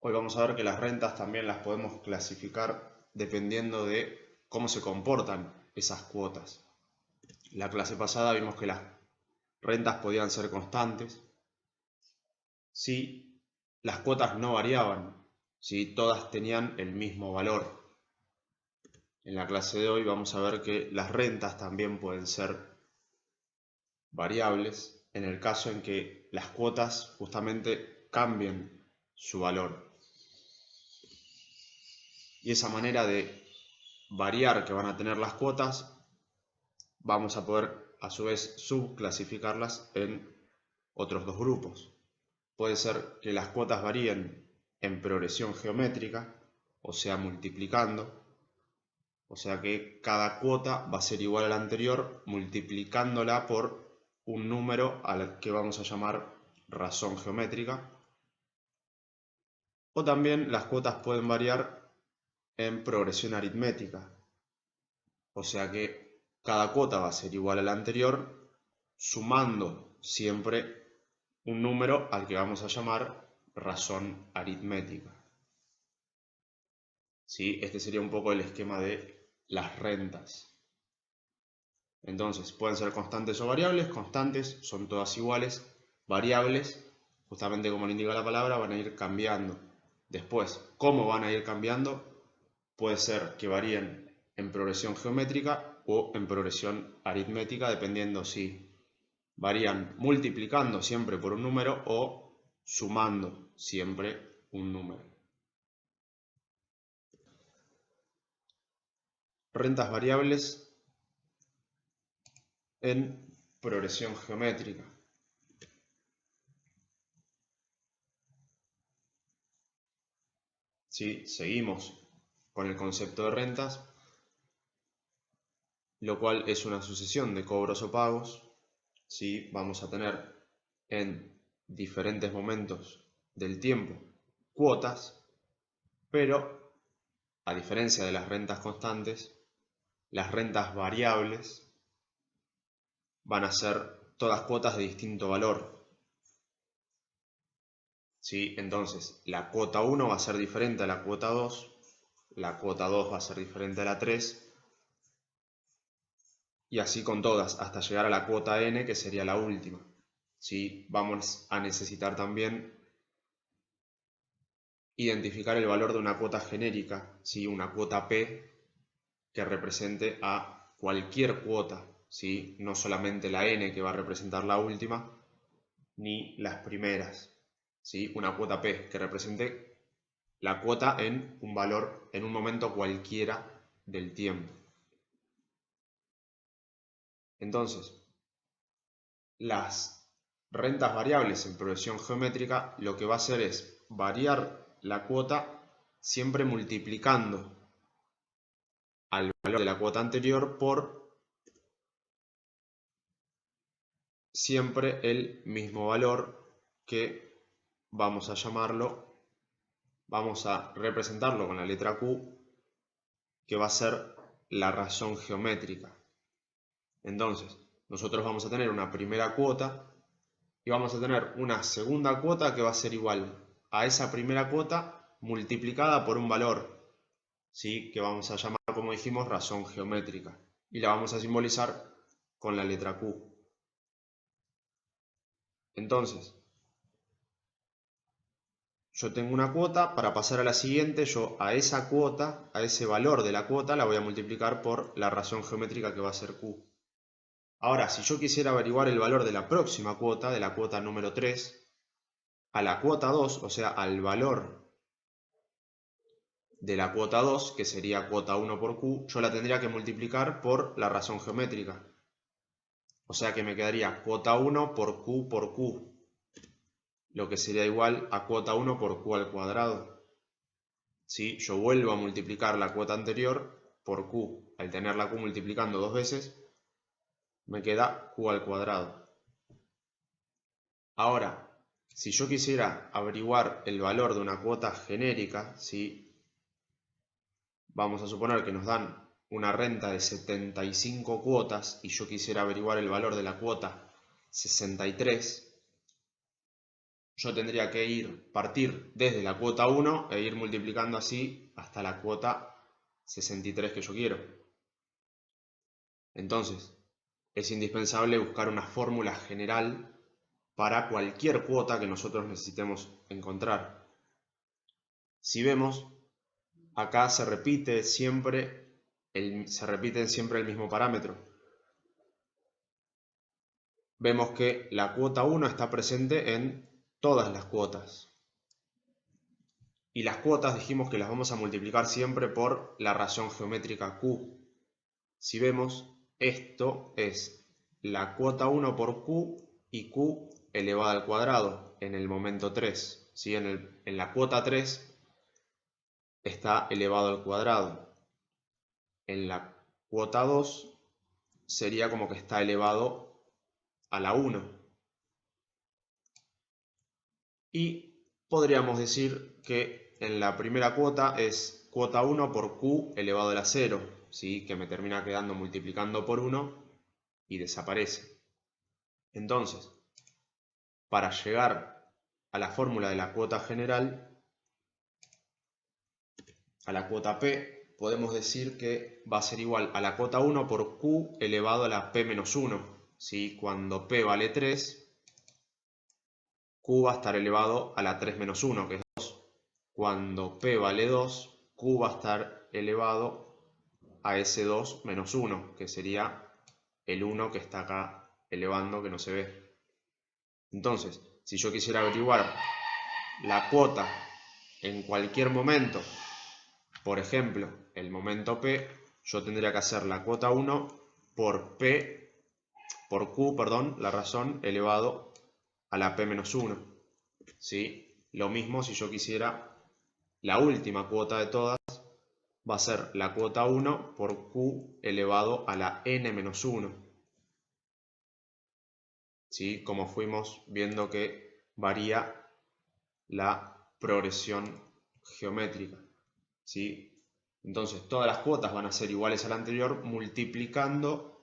Hoy vamos a ver que las rentas también las podemos clasificar dependiendo de cómo se comportan esas cuotas. En la clase pasada vimos que las rentas podían ser constantes si las cuotas no variaban, si todas tenían el mismo valor. En la clase de hoy vamos a ver que las rentas también pueden ser variables en el caso en que las cuotas justamente cambien su valor. Y esa manera de variar que van a tener las cuotas, vamos a poder a su vez subclasificarlas en otros dos grupos. Puede ser que las cuotas varíen en progresión geométrica, o sea, multiplicando, o sea que cada cuota va a ser igual a la anterior multiplicándola por un número al que vamos a llamar razón geométrica. O también las cuotas pueden variar en progresión aritmética, o sea que cada cuota va a ser igual a la anterior, sumando siempre un número al que vamos a llamar razón aritmética. ¿Sí? Este sería un poco el esquema de las rentas. Entonces, pueden ser constantes o variables. Constantes son todas iguales. Variables, justamente como le indica la palabra, van a ir cambiando. Después, ¿cómo van a ir cambiando? Puede ser que varíen en progresión geométrica o en progresión aritmética, dependiendo si varían multiplicando siempre por un número o sumando siempre un número. Rentas variables en progresión geométrica. ¿Sí? Seguimos con el concepto de rentas, lo cual es una sucesión de cobros o pagos. ¿Sí? Vamos a tener en diferentes momentos del tiempo cuotas, pero a diferencia de las rentas constantes, las rentas variables van a ser todas cuotas de distinto valor. ¿Sí? Entonces, la cuota 1 va a ser diferente a la cuota 2, la cuota 2 va a ser diferente a la 3, y así con todas, hasta llegar a la cuota n, que sería la última. ¿Sí? Vamos a necesitar también identificar el valor de una cuota genérica, ¿sí? Una cuota p que represente a cualquier cuota, ¿sí? No solamente la n que va a representar la última, ni las primeras, ¿sí? Una cuota p que represente la cuota en un valor, en un momento cualquiera del tiempo. Entonces, las rentas variables en progresión geométrica lo que va a hacer es variar la cuota siempre multiplicando al valor de la cuota anterior por siempre el mismo valor que vamos a llamarlo, vamos a representarlo con la letra Q, que va a ser la razón geométrica. Entonces, nosotros vamos a tener una primera cuota y vamos a tener una segunda cuota que va a ser igual a esa primera cuota multiplicada por un valor, ¿sí? Que vamos a llamar, como dijimos, razón geométrica, y la vamos a simbolizar con la letra Q. Entonces, yo tengo una cuota, para pasar a la siguiente, yo a esa cuota, a ese valor de la cuota, la voy a multiplicar por la razón geométrica que va a ser Q. Ahora, si yo quisiera averiguar el valor de la próxima cuota, de la cuota número 3, a la cuota 2, o sea, al valor de la cuota 2, que sería cuota 1 por Q, yo la tendría que multiplicar por la razón geométrica. O sea que me quedaría cuota 1 por Q, lo que sería igual a cuota 1 por Q al cuadrado. ¿Sí? Yo vuelvo a multiplicar la cuota anterior por Q. Al tener la Q multiplicando dos veces, me queda Q al cuadrado. Ahora, si yo quisiera averiguar el valor de una cuota genérica, ¿sí? Vamos a suponer que nos dan una renta de 75 cuotas y yo quisiera averiguar el valor de la cuota 63, yo tendría que partir desde la cuota 1 e ir multiplicando así hasta la cuota 63 que yo quiero. Entonces, es indispensable buscar una fórmula general para cualquier cuota que nosotros necesitemos encontrar. Si vemos, acá se repiten siempre el mismo parámetro. Vemos que la cuota 1 está presente en todas las cuotas. Y las cuotas dijimos que las vamos a multiplicar siempre por la razón geométrica Q. Si vemos, esto es la cuota 1 por Q y Q elevada al cuadrado en el momento 3. ¿Sí? En la cuota 3 está elevado al cuadrado. En la cuota 2 sería como que está elevado a la 1. Y podríamos decir que en la primera cuota es cuota 1 por Q elevado a la 0, ¿sí? Que me termina quedando multiplicando por 1 y desaparece. Entonces, para llegar a la fórmula de la cuota general, a la cuota P, podemos decir que va a ser igual a la cuota 1 por Q elevado a la P menos 1. ¿Sí? Cuando P vale 3, Q va a estar elevado a la 3 menos 1, que es 2. Cuando P vale 2, Q va a estar elevado a ese 2 menos 1, que sería el 1 que está acá elevando, que no se ve. Entonces, si yo quisiera averiguar la cuota en cualquier momento, por ejemplo, el momento P, yo tendría que hacer la cuota 1 por Q, la razón, elevado a la P menos 1. ¿Sí? Lo mismo si yo quisiera la última cuota de todas, va a ser la cuota 1 por Q elevado a la N menos 1. ¿Sí? Como fuimos viendo que varía la progresión geométrica. ¿Sí? Entonces todas las cuotas van a ser iguales a la anterior multiplicando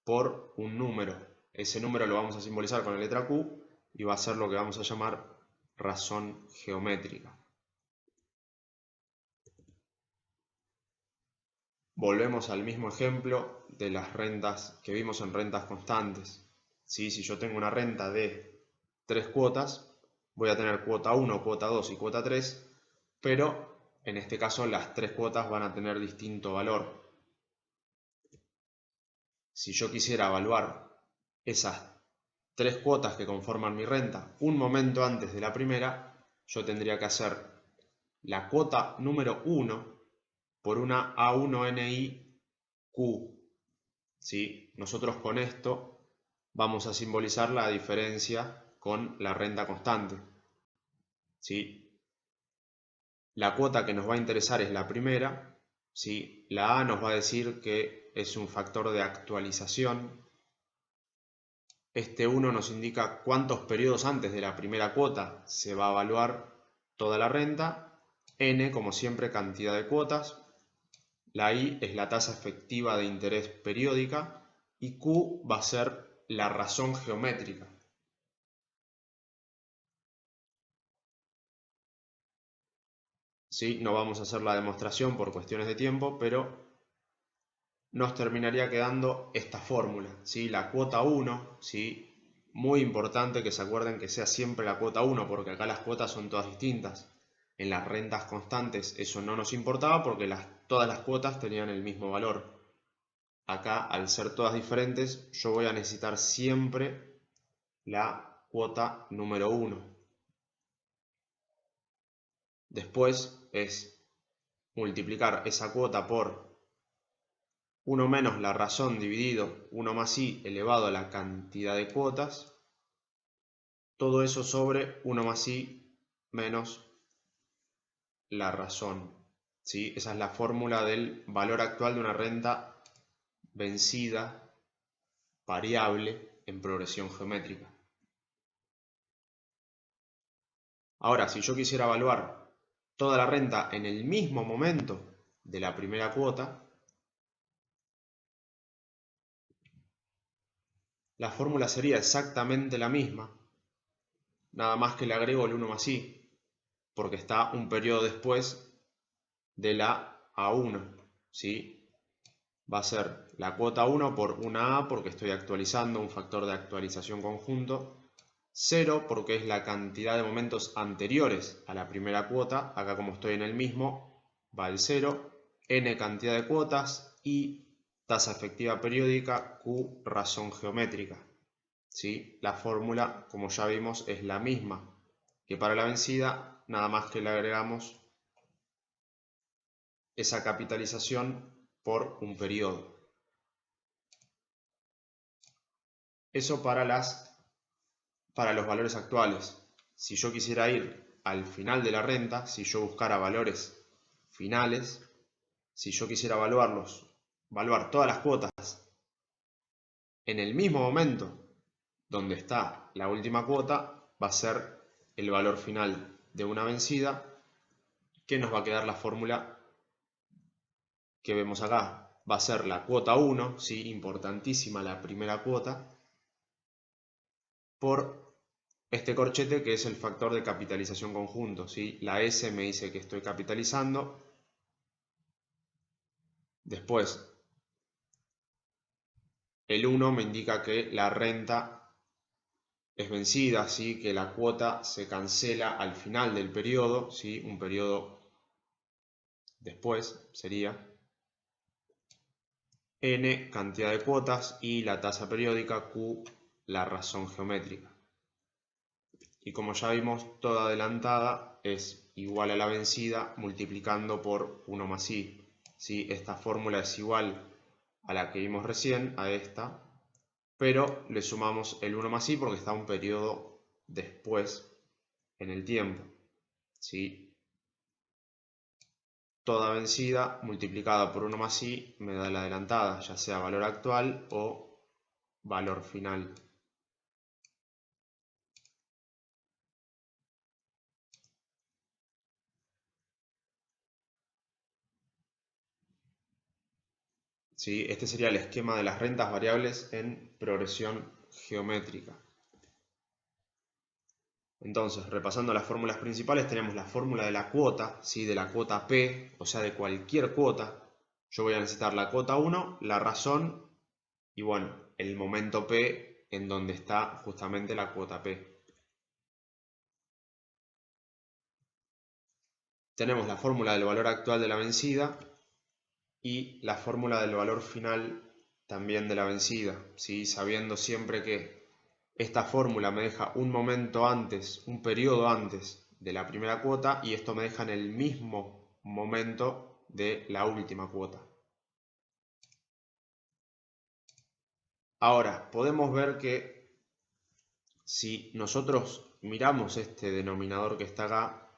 por un número. Ese número lo vamos a simbolizar con la letra Q y va a ser lo que vamos a llamar razón geométrica. Volvemos al mismo ejemplo de las rentas que vimos en rentas constantes. ¿Sí? Si yo tengo una renta de 3 cuotas, voy a tener cuota 1, cuota 2 y cuota 3, pero en este caso las 3 cuotas van a tener distinto valor. Si yo quisiera evaluar esas 3 cuotas que conforman mi renta un momento antes de la primera, yo tendría que hacer la cuota número 1 por una A1NI Q. ¿Sí? Nosotros con esto vamos a simbolizar la diferencia con la renta constante. ¿Sí? La cuota que nos va a interesar es la primera. ¿Sí? La A nos va a decir que es un factor de actualización. Este 1 nos indica cuántos periodos antes de la primera cuota se va a evaluar toda la renta. N, como siempre, cantidad de cuotas. La I es la tasa efectiva de interés periódica. Y Q va a ser la razón geométrica. ¿Sí? No vamos a hacer la demostración por cuestiones de tiempo, pero nos terminaría quedando esta fórmula, ¿sí? La cuota 1, ¿sí? Muy importante que se acuerden que sea siempre la cuota 1, porque acá las cuotas son todas distintas. En las rentas constantes eso no nos importaba porque todas las cuotas tenían el mismo valor. Acá, al ser todas diferentes, yo voy a necesitar siempre la cuota número 1. Después es multiplicar esa cuota por 1 menos la razón dividido 1 más i elevado a la cantidad de cuotas. Todo eso sobre 1 más i menos la razón. ¿Sí? Esa es la fórmula del valor actual de una renta vencida, variable, en progresión geométrica. Ahora, si yo quisiera evaluar toda la renta en el mismo momento de la primera cuota, la fórmula sería exactamente la misma, nada más que le agrego el 1 más i, porque está un periodo después de la A1, ¿sí? Va a ser la cuota 1 por una A porque estoy actualizando un factor de actualización conjunto, 0 porque es la cantidad de momentos anteriores a la primera cuota, acá como estoy en el mismo, va el 0, n cantidad de cuotas y tasa efectiva periódica, Q razón geométrica. ¿Sí? La fórmula, como ya vimos, es la misma que para la vencida, nada más que le agregamos esa capitalización por un periodo. Eso para los valores actuales. Si yo quisiera ir al final de la renta, si yo buscara valores finales, si yo quisiera evaluar todas las cuotas en el mismo momento donde está la última cuota, va a ser el valor final de una vencida, que nos va a quedar la fórmula que vemos acá. Va a ser la cuota 1, ¿sí? Importantísima la primera cuota, por este corchete que es el factor de capitalización conjunto, ¿sí? La S me dice que estoy capitalizando. Después, el 1 me indica que la renta es vencida, ¿sí? Que la cuota se cancela al final del periodo, ¿sí? Un periodo después sería n cantidad de cuotas y la tasa periódica Q la razón geométrica. Y como ya vimos, toda adelantada es igual a la vencida multiplicando por 1 más i. ¿Sí? Esta fórmula es igual a la que vimos recién, a esta, pero le sumamos el 1 más i porque está un periodo después en el tiempo. ¿Sí? Toda vencida multiplicada por 1 más i me da la adelantada, ya sea valor actual o valor final. ¿Sí? Este sería el esquema de las rentas variables en progresión geométrica. Entonces, repasando las fórmulas principales, tenemos la fórmula de la cuota, ¿sí? De la cuota P, o sea, de cualquier cuota. Yo voy a necesitar la cuota 1, la razón y, bueno, el momento P en donde está justamente la cuota P. Tenemos la fórmula del valor actual de la vencida y la fórmula del valor final también de la vencida, ¿sí? Sabiendo siempre que esta fórmula me deja un momento antes, un periodo antes de la primera cuota y esto me deja en el mismo momento de la última cuota. Ahora, podemos ver que si nosotros miramos este denominador que está acá,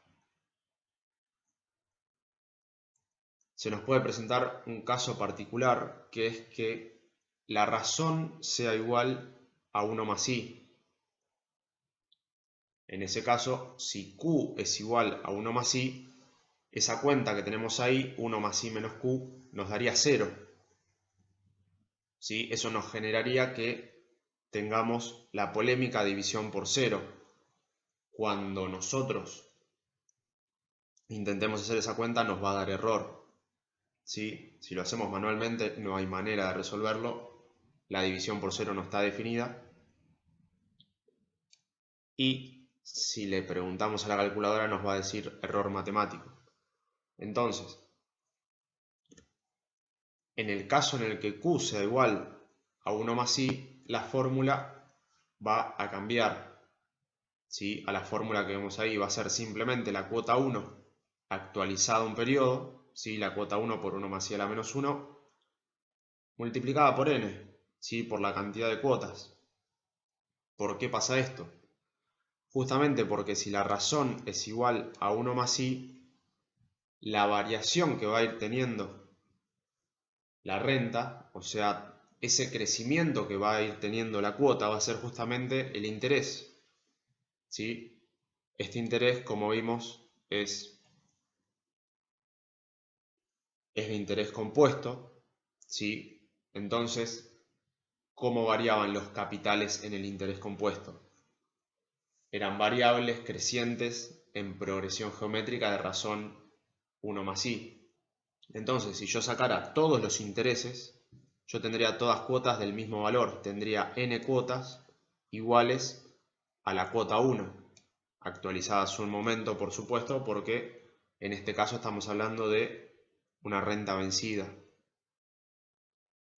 se nos puede presentar un caso particular, que es que la razón sea igual a 1 más i. En ese caso, si q es igual a 1 más i, esa cuenta que tenemos ahí, 1 más i menos q, nos daría 0. ¿Sí? Eso nos generaría que tengamos la polémica división por 0. Cuando nosotros intentemos hacer esa cuenta nos va a dar error. ¿Sí? Si lo hacemos manualmente no hay manera de resolverlo. La división por 0 no está definida. Y si le preguntamos a la calculadora nos va a decir error matemático. Entonces, en el caso en el que q sea igual a 1 más i, la fórmula va a cambiar. ¿Sí? A la fórmula que vemos ahí va a ser simplemente la cuota 1 actualizada un periodo, ¿sí? La cuota 1 por 1 más i a la menos 1, multiplicada por n, ¿sí? Por la cantidad de cuotas. ¿Por qué pasa esto? Justamente porque si la razón es igual a 1 más i, la variación que va a ir teniendo la renta, o sea, ese crecimiento que va a ir teniendo la cuota va a ser justamente el interés. ¿Sí? Este interés, como vimos, es de interés compuesto, ¿sí? Entonces, ¿cómo variaban los capitales en el interés compuesto? eran variables crecientes en progresión geométrica de razón 1 más i. Entonces, si yo sacara todos los intereses, yo tendría todas cuotas del mismo valor. Tendría n cuotas iguales a la cuota 1, actualizadas un momento, por supuesto, porque en este caso estamos hablando de una renta vencida.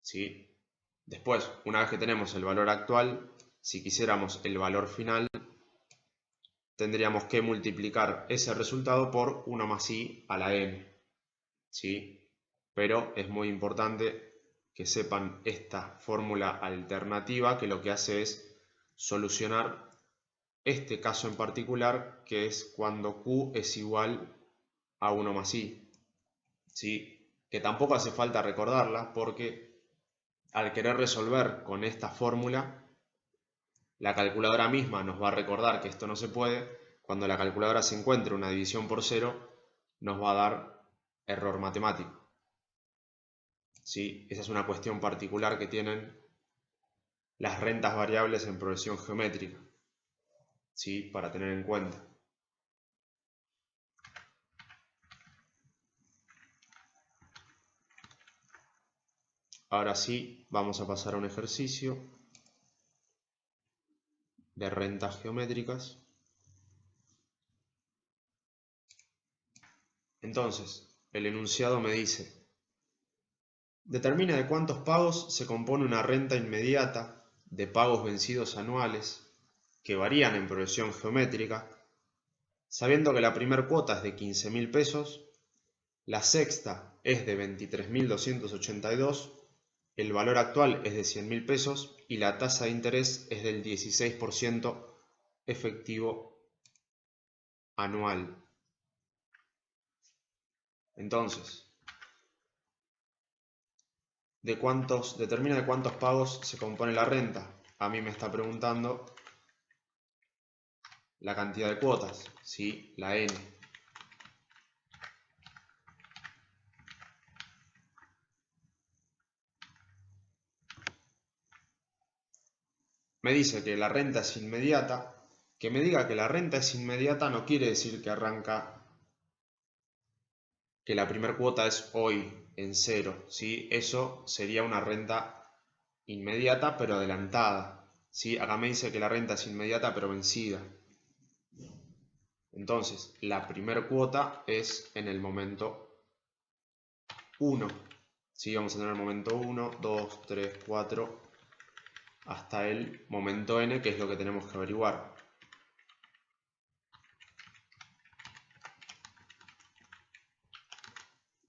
¿Sí? Después, una vez que tenemos el valor actual, si quisiéramos el valor final, tendríamos que multiplicar ese resultado por 1 más i a la n. ¿Sí? Pero es muy importante que sepan esta fórmula alternativa, que lo que hace es solucionar este caso en particular, que es cuando q es igual a 1 más i. ¿Sí? Que tampoco hace falta recordarla, porque al querer resolver con esta fórmula, la calculadora misma nos va a recordar que esto no se puede. Cuando la calculadora se encuentre una división por 0, nos va a dar error matemático. ¿Sí? Esa es una cuestión particular que tienen las rentas variables en progresión geométrica. ¿Sí? Para tener en cuenta. Ahora sí, vamos a pasar a un ejercicio de rentas geométricas. Entonces, el enunciado me dice: determina de cuántos pagos se compone una renta inmediata de pagos vencidos anuales que varían en progresión geométrica, sabiendo que la primera cuota es de 15.000 pesos, la sexta es de 23.282, el valor actual es de 100.000 pesos y la tasa de interés es del 16% efectivo anual. Entonces, determina de cuántos pagos se compone la renta. A mí me está preguntando la cantidad de cuotas, ¿sí? La n. Me dice que la renta es inmediata. Que me diga que la renta es inmediata no quiere decir que la primera cuota es hoy en 0, ¿sí? Eso sería una renta inmediata pero adelantada, ¿sí? Acá me dice que la renta es inmediata pero vencida. Entonces, la primera cuota es en el momento 1. ¿Sí? Vamos a tener el momento 1, 2, 3, 4, hasta el momento n, que es lo que tenemos que averiguar.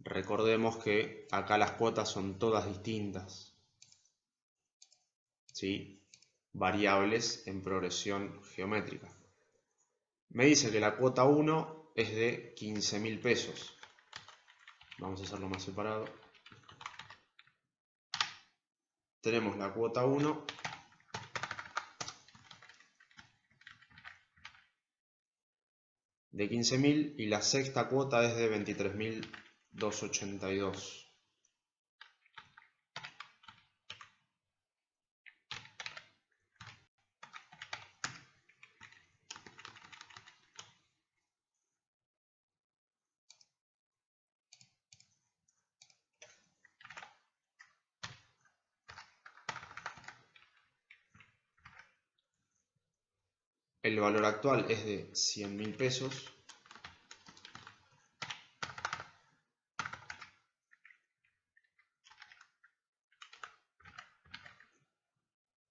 Recordemos que acá las cuotas son todas distintas, ¿sí? Variables en progresión geométrica. Me dice que la cuota 1 es de 15.000 pesos. Vamos a hacerlo más separado. Tenemos la cuota 1 de 15.000 y la sexta cuota es de 23.282. El valor actual es de 100.000 pesos.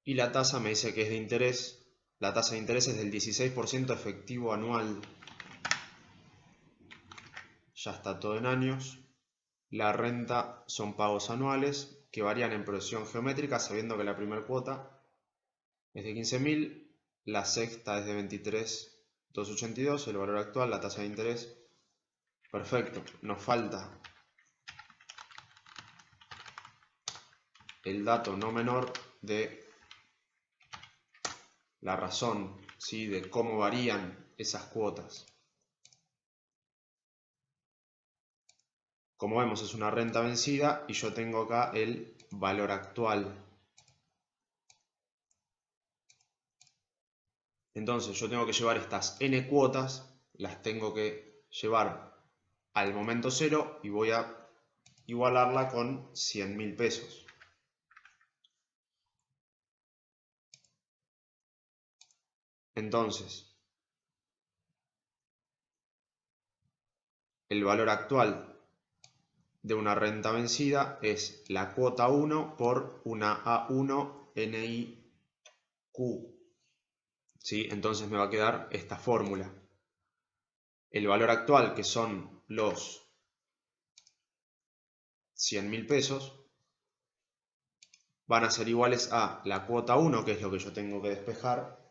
Y la tasa me dice que es de interés. La tasa de interés es del 16% efectivo anual. Ya está todo en años. La renta son pagos anuales que varían en progresión geométrica, sabiendo que la primera cuota es de 15.000, la sexta es de 23.282, el valor actual, la tasa de interés. Perfecto, nos falta el dato no menor de la razón, ¿sí? De cómo varían esas cuotas. Como vemos, es una renta vencida y yo tengo acá el valor actual. Entonces yo tengo que llevar estas n cuotas, las tengo que llevar al momento cero y voy a igualarla con 100.000 pesos. Entonces, el valor actual de una renta vencida es la cuota 1 por una A1 NIQ. ¿Sí? Entonces me va a quedar esta fórmula. El valor actual, que son los 100.000 pesos, van a ser iguales a la cuota 1, que es lo que yo tengo que despejar,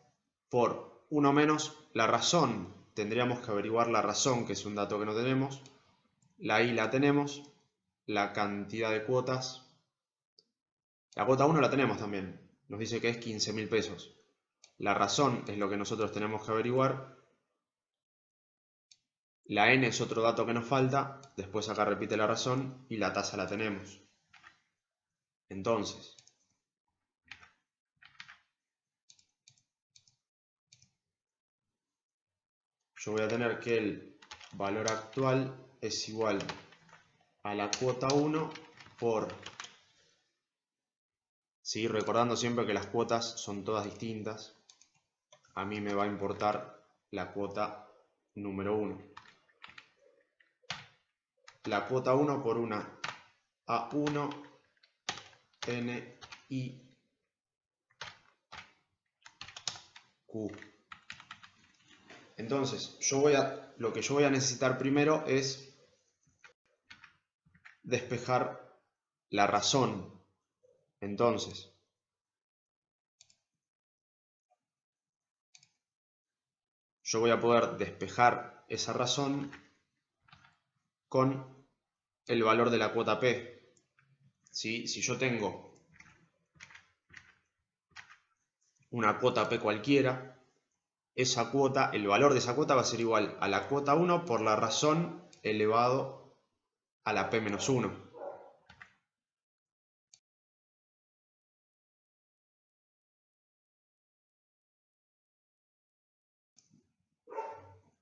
por 1 menos la razón. Tendríamos que averiguar la razón, que es un dato que no tenemos. La I la tenemos. La cantidad de cuotas. La cuota 1 la tenemos también. Nos dice que es 15.000 pesos. La razón es lo que nosotros tenemos que averiguar. La N es otro dato que nos falta. Después acá repite la razón y la tasa la tenemos. Entonces, yo voy a tener que el valor actual es igual a la cuota 1 por, ¿sí? Recordando siempre que las cuotas son todas distintas, a mí me va a importar la cuota número 1. La cuota 1 por una A1 NIQ. Entonces, lo que yo voy a necesitar primero es despejar la razón. Entonces, yo voy a poder despejar esa razón con el valor de la cuota P. ¿Sí? Si yo tengo una cuota P cualquiera, esa cuota, el valor de esa cuota va a ser igual a la cuota 1 por la razón elevado a la P menos 1.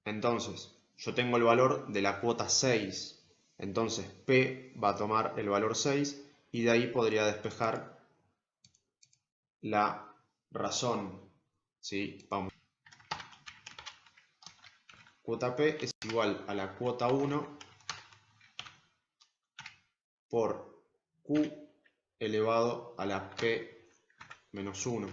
Entonces, yo tengo el valor de la cuota 6. Entonces, P va a tomar el valor 6 y de ahí podría despejar la razón. ¿Sí? Vamos. Cuota P es igual a la cuota 1 por Q elevado a la P menos 1.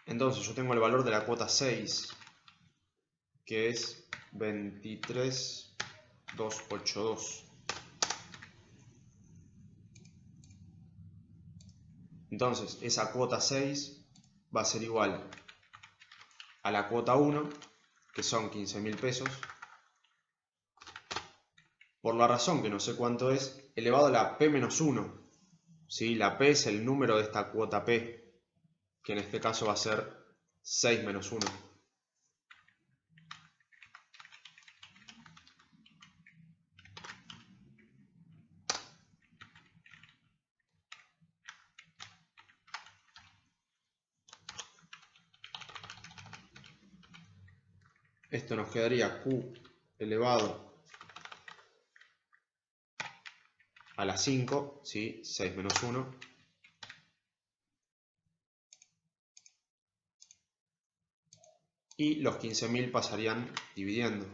Entonces yo tengo el valor de la cuota 6, que es 23.282. Entonces esa cuota 6 va a ser igual a la cuota 1, que son 15.000 pesos, por la razón que no sé cuánto es, elevado a la P menos 1. ¿Sí? La P es el número de esta cuota P, que en este caso va a ser 6 menos 1. Esto nos quedaría Q elevado a la 5, ¿sí? 6 menos 1. Y los 15.000 pasarían dividiendo.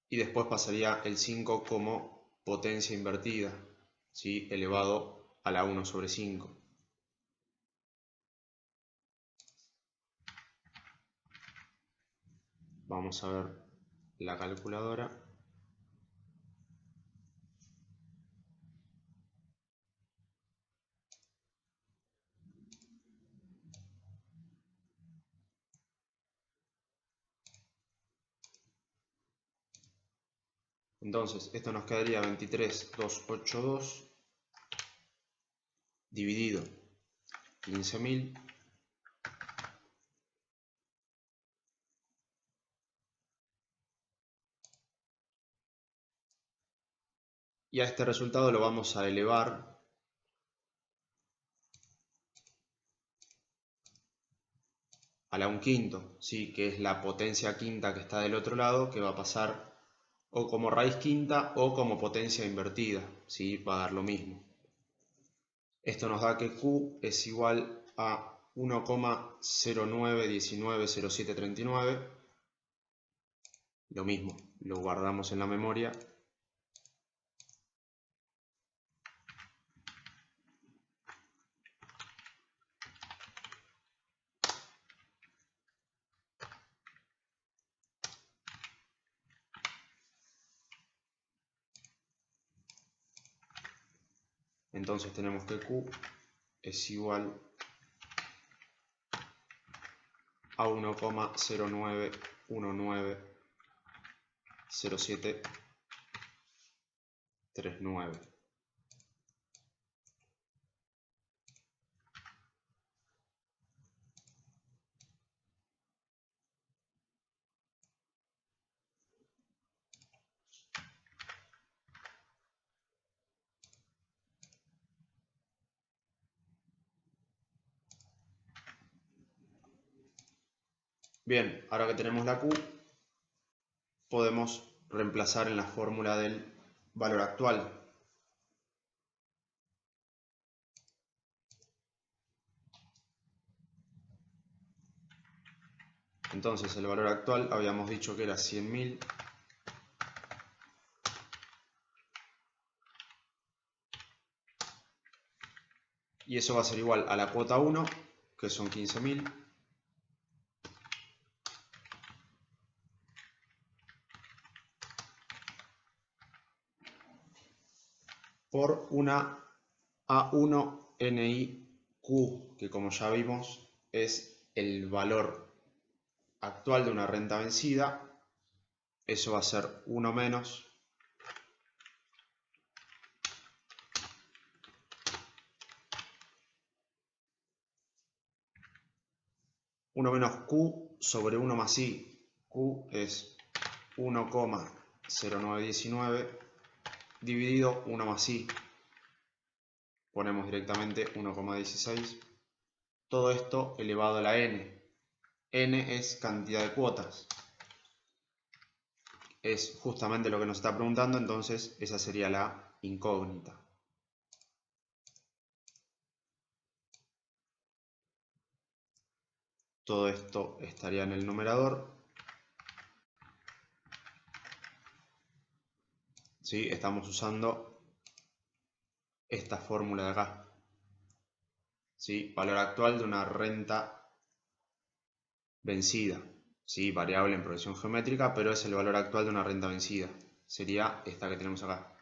Y después pasaría el 5 como potencia invertida, ¿sí? Elevado a la 1 sobre 5. Vamos a ver la calculadora. Entonces, esto nos quedaría 23.282 dividido 15.000 y a este resultado lo vamos a elevar a la 1/5, ¿sí? Que es la potencia quinta que está del otro lado, que va a pasar o como raíz quinta o como potencia invertida, ¿sí? Va a dar lo mismo. Esto nos da que Q es igual a 1,09190739. Lo mismo, lo guardamos en la memoria. Entonces tenemos que Q es igual a 1,09190739. Bien, ahora que tenemos la Q, podemos reemplazar en la fórmula del valor actual. Entonces el valor actual habíamos dicho que era 100.000 y eso va a ser igual a la cuota 1, que son 15.000, por una A1NIQ, que como ya vimos es el valor actual de una renta vencida. Eso va a ser 1 menos Q sobre 1 más I. Q es 1,0919 dividido 1 más I. Ponemos directamente 1,16. Todo esto elevado a la n. N es cantidad de cuotas. Es justamente lo que nos está preguntando, entonces esa sería la incógnita. Todo esto estaría en el numerador. ¿Sí? Estamos usando esta fórmula de acá. ¿Sí? Valor actual de una renta vencida. ¿Sí? Variable en progresión geométrica, pero es el valor actual de una renta vencida. Sería esta que tenemos acá.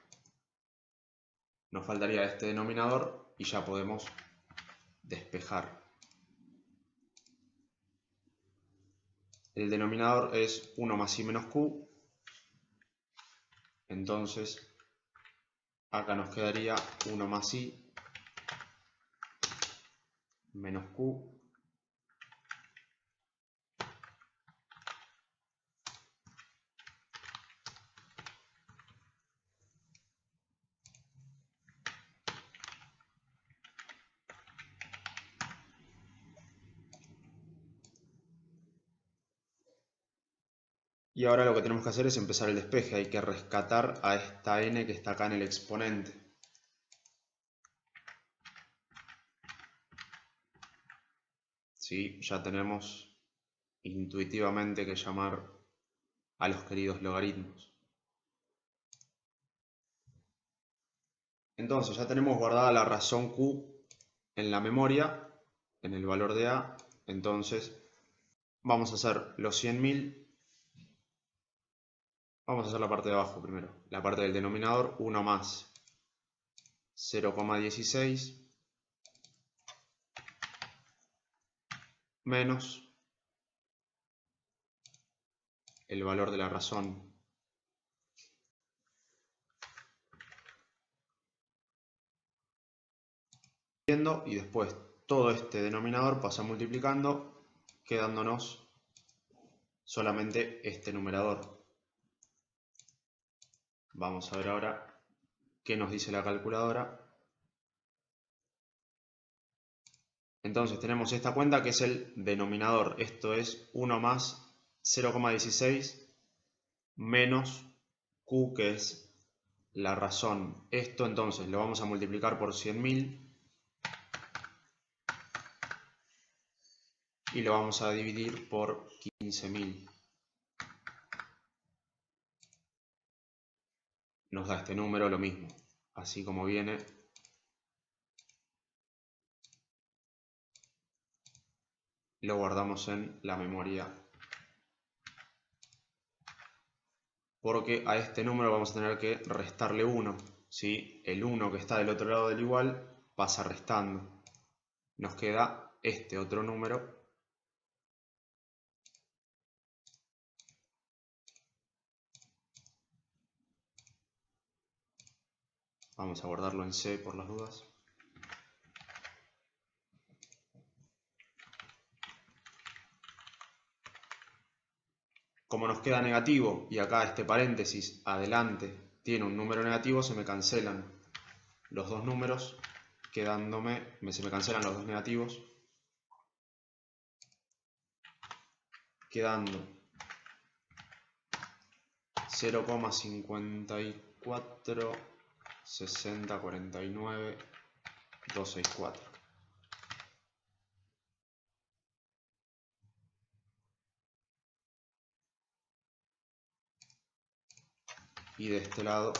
Nos faltaría este denominador y ya podemos despejar. El denominador es 1 más I menos Q. Entonces, acá nos quedaría 1 más I menos Q. Y ahora lo que tenemos que hacer es empezar el despeje. Hay que rescatar a esta n que está acá en el exponente. ¿Sí? Ya tenemos intuitivamente que llamar a los queridos logaritmos. Entonces ya tenemos guardada la razón Q en la memoria, en el valor de A. Entonces vamos a hacer los 100.000. Vamos a hacer la parte de abajo primero. La parte del denominador, 1 más 0,16 menos el valor de la razón y después todo este denominador pasa multiplicando, quedándonos solamente este numerador. Vamos a ver ahora qué nos dice la calculadora. Entonces tenemos esta cuenta que es el denominador. Esto es 1 más 0,16 menos Q, que es la razón. Esto entonces lo vamos a multiplicar por 100.000 y lo vamos a dividir por 15.000. Nos da este número, lo mismo, así como viene. Lo guardamos en la memoria, porque a este número vamos a tener que restarle 1. ¿Sí? El 1 que está del otro lado del igual pasa restando. Nos queda este otro número. Vamos a guardarlo en C por las dudas. Como nos queda negativo y acá este paréntesis adelante tiene un número negativo, se me cancelan los dos números, se me cancelan los dos negativos, quedando 0,54 60 49 264. Y de este lado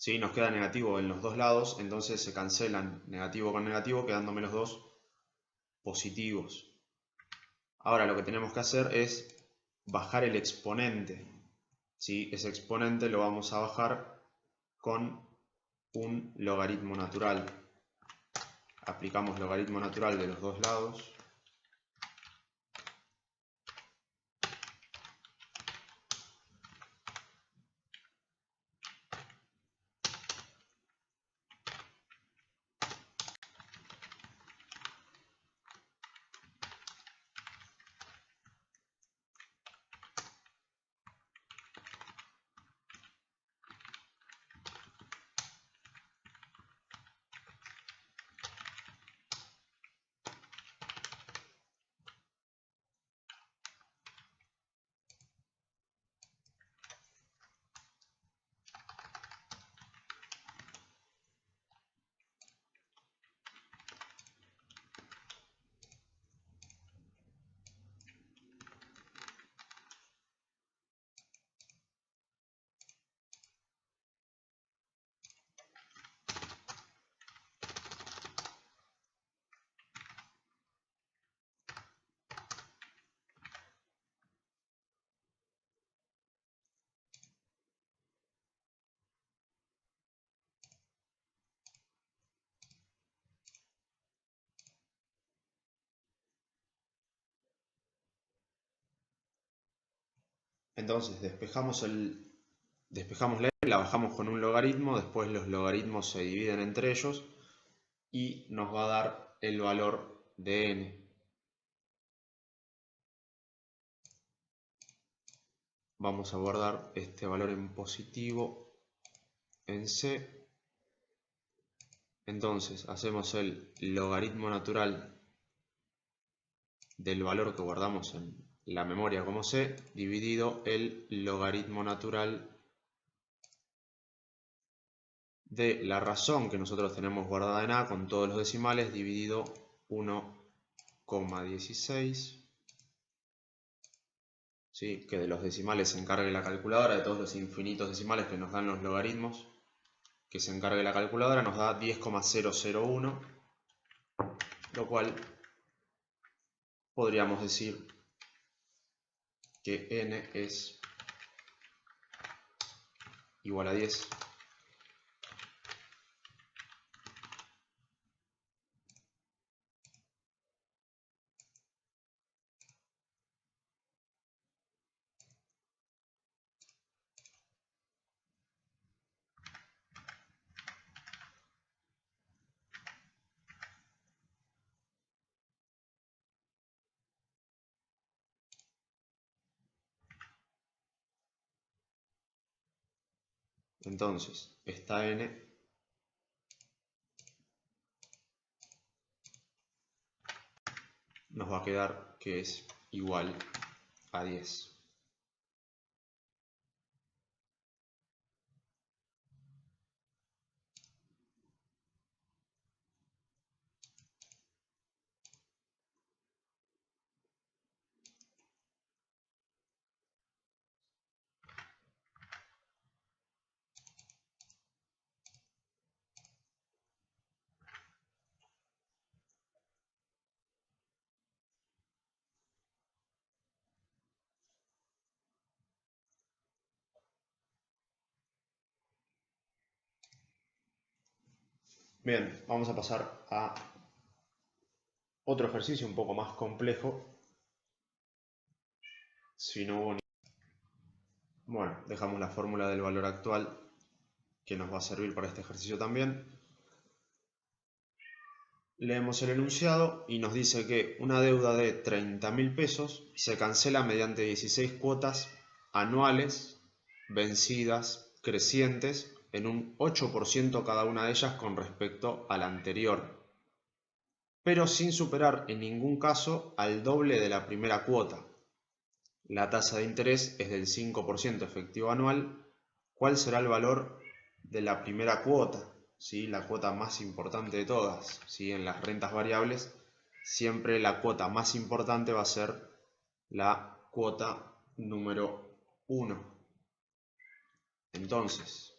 ¿sí? Nos queda negativo en los dos lados, entonces se cancelan negativo con negativo, quedándome los dos positivos. Ahora lo que tenemos que hacer es bajar el exponente. ¿Sí? Ese exponente lo vamos a bajar con un logaritmo natural. Aplicamos logaritmo natural de los dos lados. Entonces despejamos la n, la bajamos con un logaritmo, después los logaritmos se dividen entre ellos y nos va a dar el valor de n. Vamos a guardar este valor en positivo en C. Entonces hacemos el logaritmo natural del valor que guardamos en la memoria como C, dividido el logaritmo natural de la razón que nosotros tenemos guardada en A con todos los decimales dividido 1,16. ¿Sí? Que de los decimales se encargue la calculadora, de todos los infinitos decimales que nos dan los logaritmos, que se encargue la calculadora, nos da 10,001, lo cual podríamos decir que n es igual a 10. Entonces, esta n nos va a quedar que es igual a 10. Bien, vamos a pasar a otro ejercicio un poco más complejo. Si no hubo Bueno, dejamos la fórmula del valor actual que nos va a servir para este ejercicio también. Leemos el enunciado y nos dice que una deuda de 30.000 pesos se cancela mediante 16 cuotas anuales, vencidas, crecientes, en un 8% cada una de ellas con respecto a la anterior, pero sin superar en ningún caso al doble de la primera cuota. La tasa de interés es del 5% efectivo anual. ¿Cuál será el valor de la primera cuota? ¿Sí? La cuota más importante de todas. ¿Sí? En las rentas variables siempre la cuota más importante va a ser la cuota número 1. Entonces,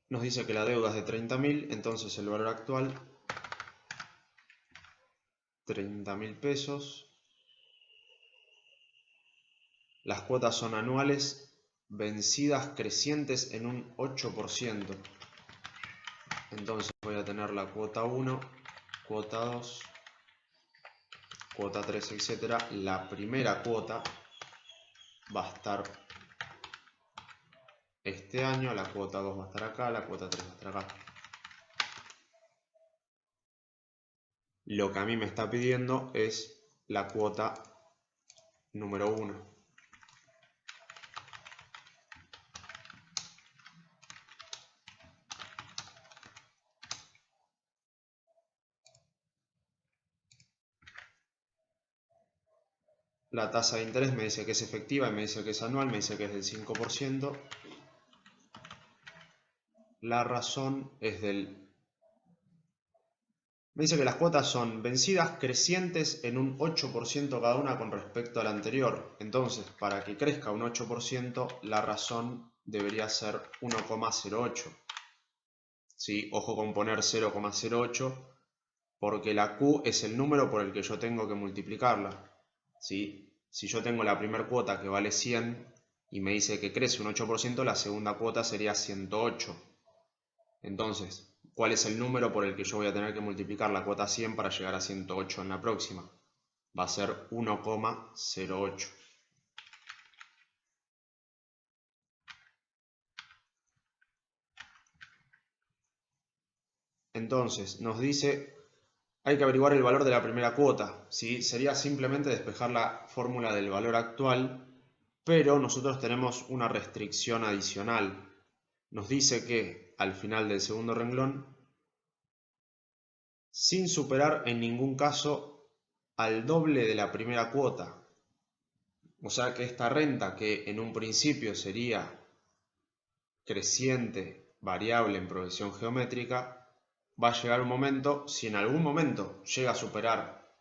nos dice que la deuda es de 30.000, entonces el valor actual, 30.000 pesos. Las cuotas son anuales, vencidas crecientes en un 8%. Entonces voy a tener la cuota 1, cuota 2, cuota 3, etc. La primera cuota va a estar este año, la cuota 2 va a estar acá, la cuota 3 va a estar acá. Lo que a mí me está pidiendo es la cuota número 1. La tasa de interés me dice que es efectiva y me dice que es anual, me dice que es del 5%. La razón es del... Me dice que las cuotas son vencidas crecientes en un 8% cada una con respecto a la anterior. Entonces, para que crezca un 8%, la razón debería ser 1,08. ¿Sí? Ojo con poner 0,08, porque la Q es el número por el que yo tengo que multiplicarla. ¿Sí? Si yo tengo la primera cuota que vale 100 y me dice que crece un 8%, la segunda cuota sería 108. Entonces, ¿cuál es el número por el que yo voy a tener que multiplicar la cuota 100 para llegar a 108 en la próxima? Va a ser 1,08. Entonces, nos dice, hay que averiguar el valor de la primera cuota, ¿sí? Sería simplemente despejar la fórmula del valor actual, pero nosotros tenemos una restricción adicional. Nos dice que al final del segundo renglón, sin superar en ningún caso al doble de la primera cuota. O sea que esta renta, que en un principio sería creciente, variable en progresión geométrica, va a llegar un momento, si en algún momento llega a superar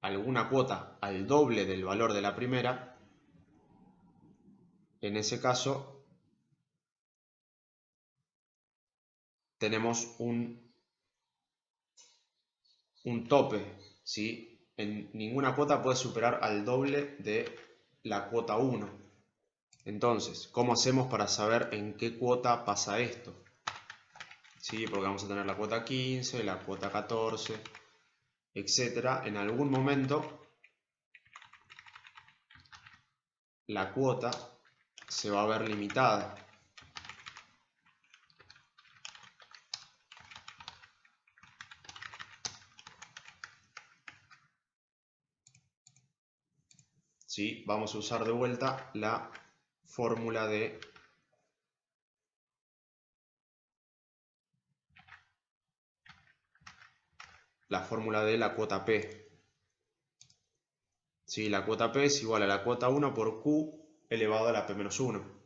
alguna cuota al doble del valor de la primera, en ese caso tenemos un tope, ¿sí? En ninguna cuota puede superar al doble de la cuota 1. Entonces, ¿cómo hacemos para saber en qué cuota pasa esto? ¿Sí? Porque vamos a tener la cuota 15, la cuota 14, etcétera. En algún momento la cuota se va a ver limitada. ¿Sí? Vamos a usar de vuelta la fórmula de la cuota P. ¿Sí? La cuota P es igual a la cuota 1 por Q elevado a la P menos 1.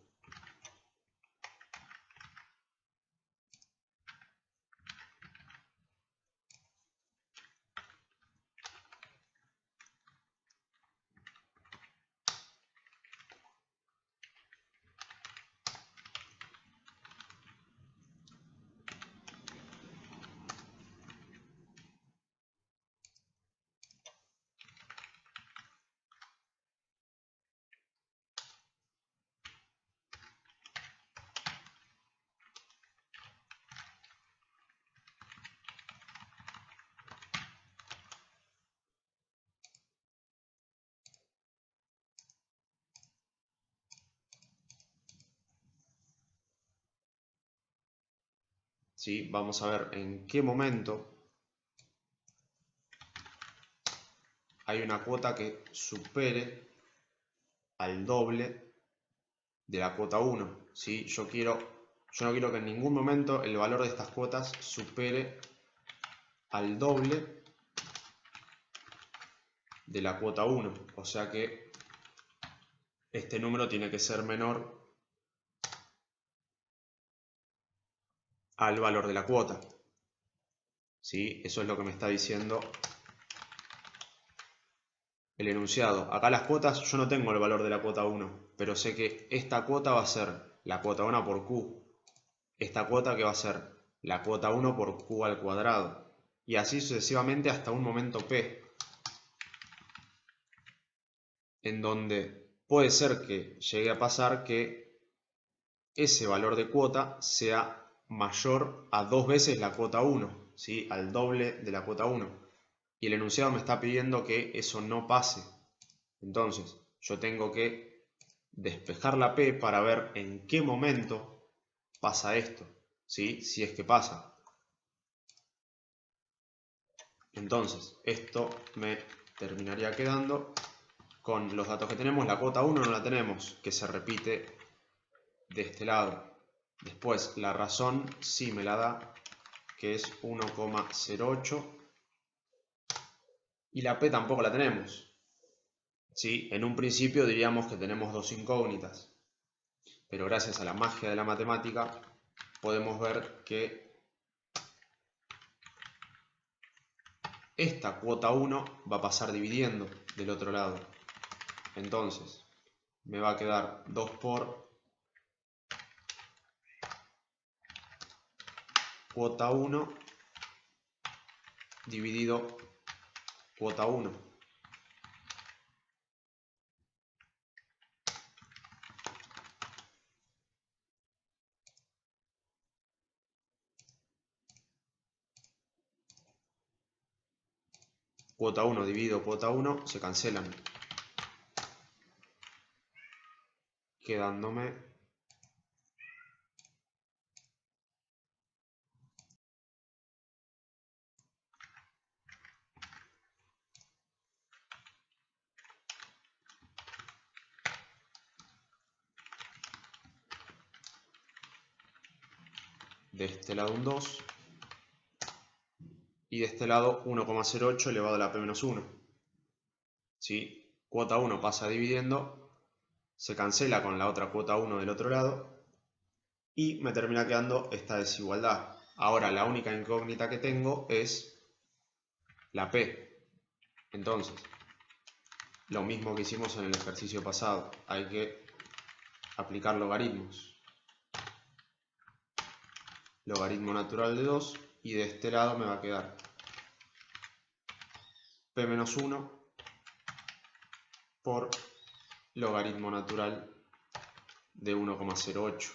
¿Sí? Vamos a ver en qué momento hay una cuota que supere al doble de la cuota 1. ¿Sí? Yo no quiero que en ningún momento el valor de estas cuotas supere al doble de la cuota 1. O sea que este número tiene que ser menor al valor de la cuota. ¿Sí? Eso es lo que me está diciendo el enunciado. Acá las cuotas, yo no tengo el valor de la cuota 1, pero sé que esta cuota va a ser la cuota 1 por Q. Esta cuota que va a ser la cuota 1 por Q al cuadrado. Y así sucesivamente hasta un momento P, en donde puede ser que llegue a pasar que ese valor de cuota sea mayor a 2 veces la cuota 1, ¿sí? Al doble de la cuota 1. Y el enunciado me está pidiendo que eso no pase. Entonces, yo tengo que despejar la P para ver en qué momento pasa esto, ¿sí? Si es que pasa. Entonces, esto me terminaría quedando con los datos que tenemos. La cuota 1 no la tenemos, que se repite de este lado. Después, la razón sí me la da, que es 1,08. Y la P tampoco la tenemos. ¿Sí? En un principio diríamos que tenemos dos incógnitas, pero gracias a la magia de la matemática podemos ver que esta cuota 1 va a pasar dividiendo del otro lado. Entonces me va a quedar 2 por cuota 1 dividido cuota 1. Cuota 1 dividido cuota 1 se cancelan, quedándome de este lado un 2 y de este lado 1,08 elevado a la p-1. ¿Sí? Cuota 1 pasa dividiendo, se cancela con la otra cuota 1 del otro lado y me termina quedando esta desigualdad. Ahora la única incógnita que tengo es la p. Entonces, lo mismo que hicimos en el ejercicio pasado, hay que aplicar logaritmos. Logaritmo natural de 2 y de este lado me va a quedar p-1 por logaritmo natural de 1,08.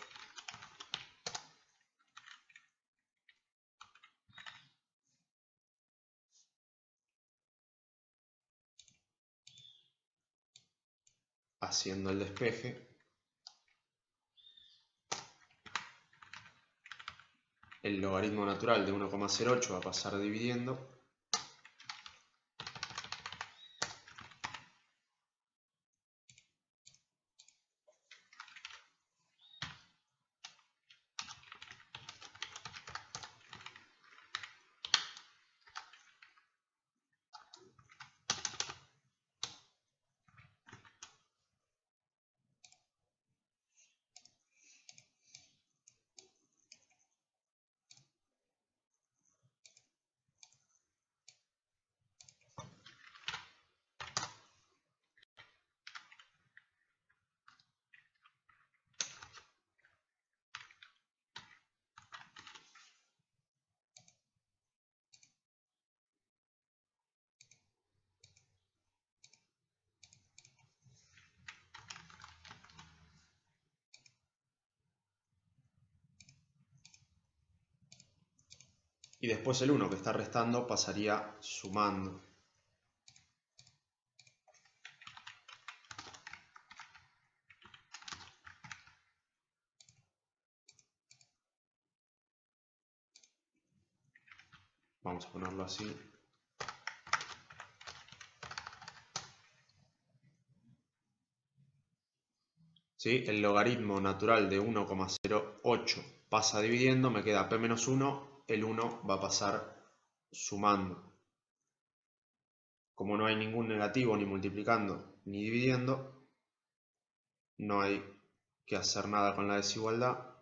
Haciendo el despeje, el logaritmo natural de 1,08 va a pasar dividiendo. Y después el 1 que está restando pasaría sumando. Vamos a ponerlo así. ¿Sí? El logaritmo natural de 1,08 pasa dividiendo, me queda p-1, el 1 va a pasar sumando. Como no hay ningún negativo ni multiplicando ni dividiendo, no hay que hacer nada con la desigualdad.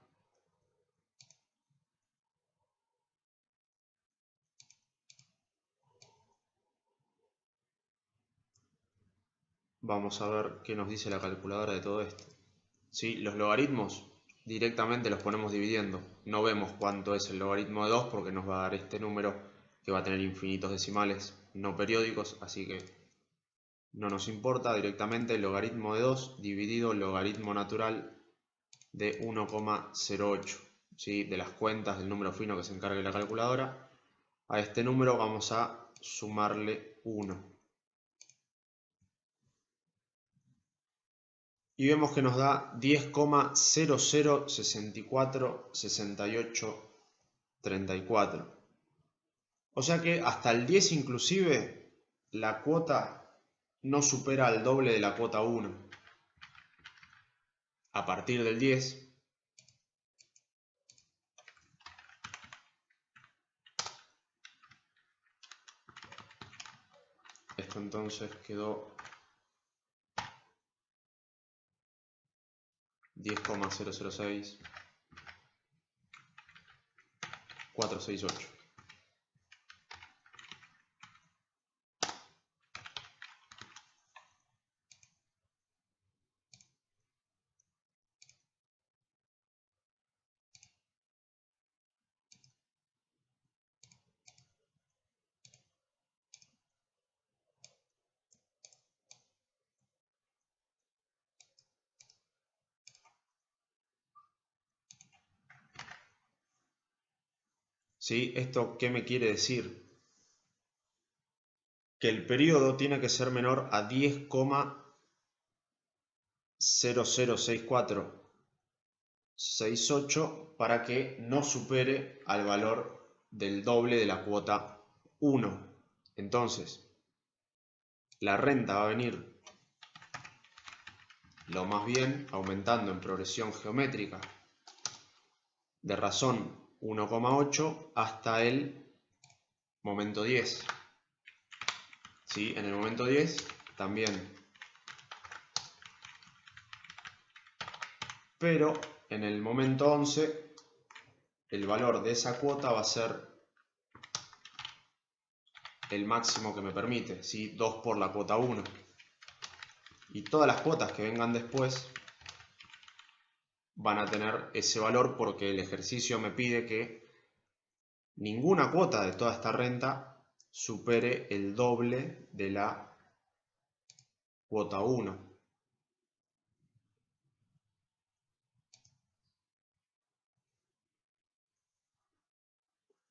Vamos a ver qué nos dice la calculadora de todo esto. ¿Sí? Los logaritmos directamente los ponemos dividiendo. No vemos cuánto es el logaritmo de 2 porque nos va a dar este número que va a tener infinitos decimales no periódicos, así que no nos importa. Directamente el logaritmo de 2 dividido el logaritmo natural de 1,08. ¿Sí? De las cuentas del número fino que se encargue la calculadora. A este número vamos a sumarle 1. Y vemos que nos da 10,00646834. O sea que hasta el 10 inclusive la cuota no supera el doble de la cuota 1. A partir del 10 esto entonces quedó 10,006468. ¿Sí? ¿Esto qué me quiere decir? Que el periodo tiene que ser menor a 10,006468 para que no supere al valor del doble de la cuota 1. Entonces, la renta va a venir lo más bien aumentando en progresión geométrica de razón 1,8 hasta el momento 10. ¿Sí? En el momento 10 también. Pero en el momento 11 el valor de esa cuota va a ser el máximo que me permite, ¿sí? 2 por la cuota 1. Y todas las cuotas que vengan después van a tener ese valor porque el ejercicio me pide que ninguna cuota de toda esta renta supere el doble de la cuota 1.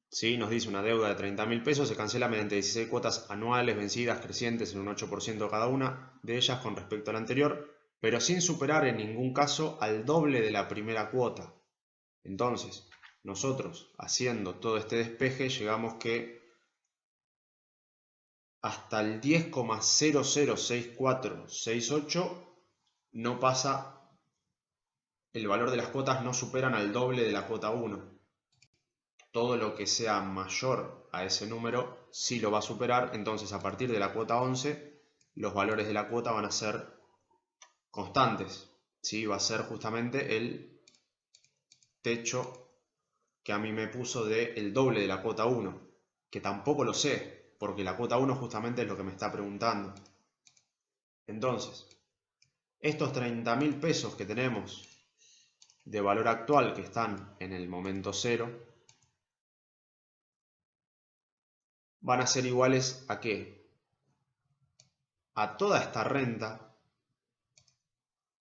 ¿Sí? Nos dice una deuda de 30.000 pesos se cancela mediante 16 cuotas anuales vencidas crecientes en un 8% cada una de ellas con respecto a la anterior, pero sin superar en ningún caso al doble de la primera cuota. Entonces, nosotros haciendo todo este despeje llegamos que hasta el 10,006468 no pasa, el valor de las cuotas no superan al doble de la cuota 1. Todo lo que sea mayor a ese número sí lo va a superar, entonces a partir de la cuota 11 los valores de la cuota van a ser constantes, ¿sí? Va a ser justamente el techo que a mí me puso del doble de la cuota 1, que tampoco lo sé, porque la cuota 1 justamente es lo que me está preguntando. Entonces, estos 30.000 pesos que tenemos de valor actual que están en el momento 0, van a ser iguales ¿a qué? A toda esta renta,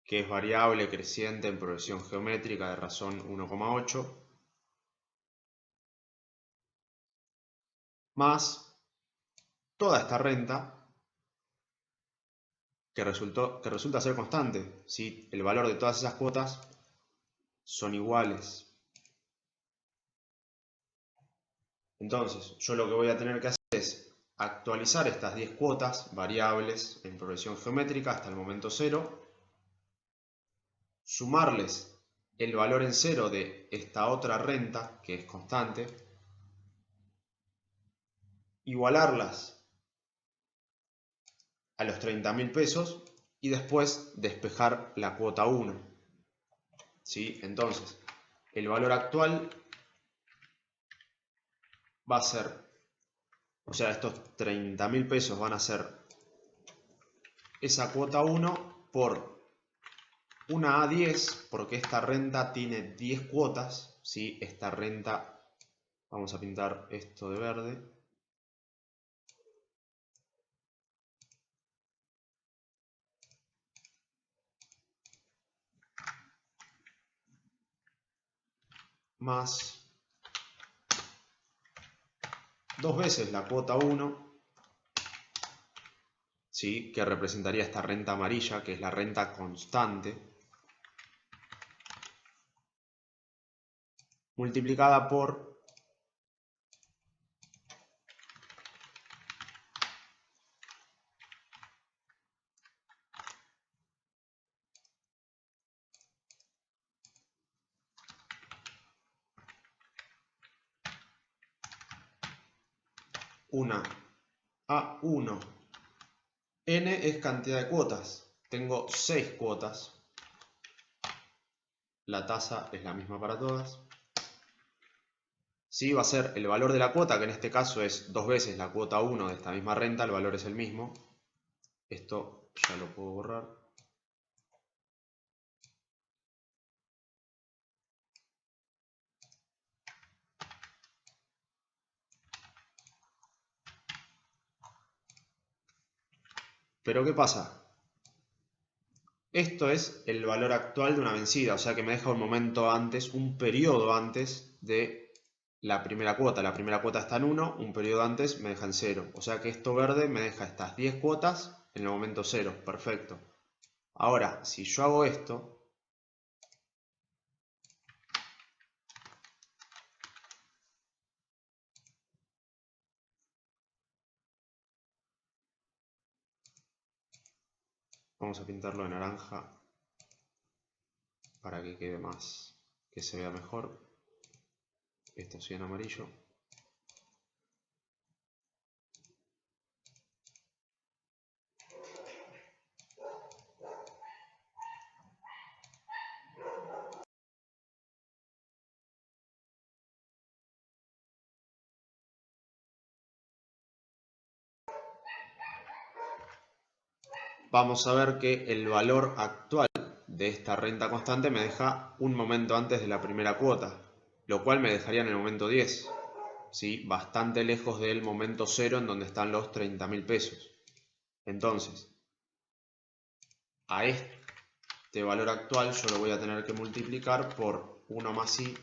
que es variable creciente en progresión geométrica de razón 1,8, más toda esta renta que resulta ser constante, ¿sí? El valor de todas esas cuotas son iguales. Entonces, yo lo que voy a tener que hacer es actualizar estas 10 cuotas variables en progresión geométrica hasta el momento 0, sumarles el valor en 0 de esta otra renta, que es constante, igualarlas a los 30.000 pesos y después despejar la cuota 1. ¿Sí? Entonces, el valor actual va a ser, o sea, estos 30.000 pesos van a ser esa cuota 1 por una A10, porque esta renta tiene 10 cuotas, ¿sí? Esta renta, vamos a pintar esto de verde. Más 2 veces la cuota 1, ¿sí? Que representaría esta renta amarilla, que es la renta constante, multiplicada por una A1. N es cantidad de cuotas. Tengo 6 cuotas. La tasa es la misma para todas. Sí, va a ser el valor de la cuota, que en este caso es 2 veces la cuota 1 de esta misma renta, el valor es el mismo. Esto ya lo puedo borrar. Pero ¿qué pasa? Esto es el valor actual de una vencida, o sea que me deja un momento antes, un periodo antes de la primera cuota. La primera cuota está en 1, un periodo antes me deja en 0. O sea que esto verde me deja estas 10 cuotas en el momento 0. Perfecto. Ahora, si yo hago esto, vamos a pintarlo de naranja para que quede más, que se vea mejor. esto sí en amarillo. Vamos a ver que el valor actual de esta renta constante me deja un momento antes de la primera cuota, lo cual me dejaría en el momento 10, ¿sí? Bastante lejos del momento 0 en donde están los 30.000 pesos. Entonces, a este valor actual yo lo voy a tener que multiplicar por 1 más i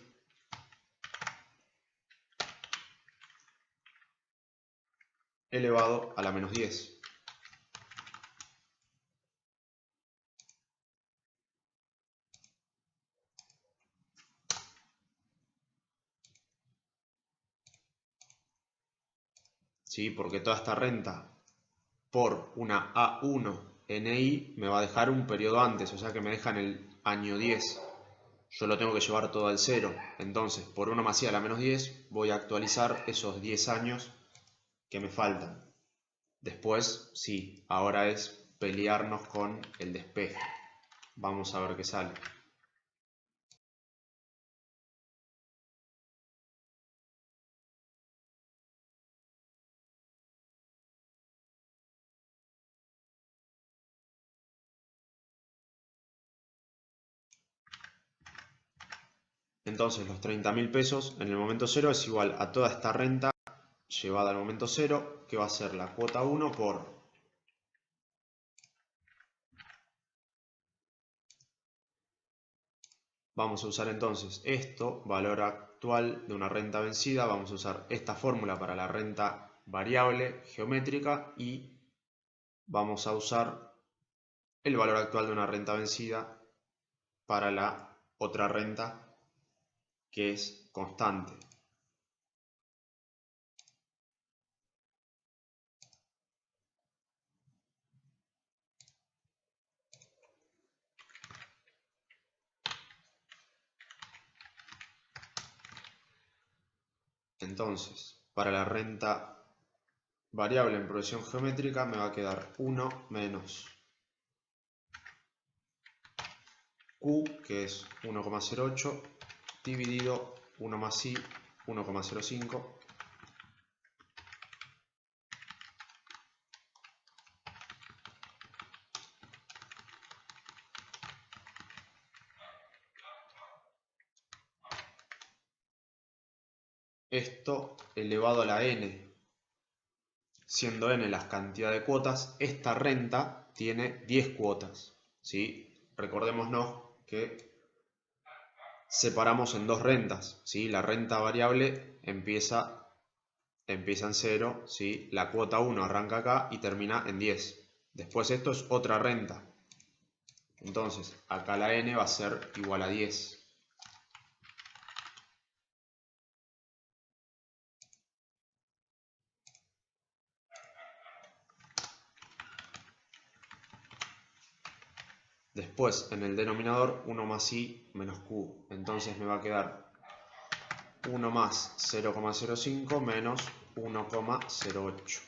elevado a la menos 10. ¿Sí? Porque toda esta renta por una A1 NI me va a dejar un periodo antes, o sea que me deja en el año 10. Yo lo tengo que llevar todo al 0. Entonces, por 1 más i a la menos 10, voy a actualizar esos 10 años que me faltan. Después, sí, ahora es pelearnos con el despeje. Vamos a ver qué sale. Entonces los 30.000 pesos en el momento 0 es igual a toda esta renta llevada al momento 0, que va a ser la cuota 1 por... Vamos a usar entonces esto, valor actual de una renta vencida, vamos a usar esta fórmula para la renta variable geométrica y vamos a usar el valor actual de una renta vencida para la otra renta que es constante. Entonces, para la renta variable en progresión geométrica me va a quedar 1 menos Q, que es 1,08, dividido 1 más I, 1,05. Esto elevado a la n, siendo n la cantidad de cuotas, esta renta tiene 10 cuotas, ¿sí? Recordémonos que separamos en dos rentas, ¿sí? La renta variable empieza en 0, ¿sí? La cuota 1 arranca acá y termina en 10. Después esto es otra renta. Entonces, acá la n va a ser igual a 10. Después, en el denominador, 1 más i menos q. Entonces me va a quedar 1 más 0,05 menos 1,08.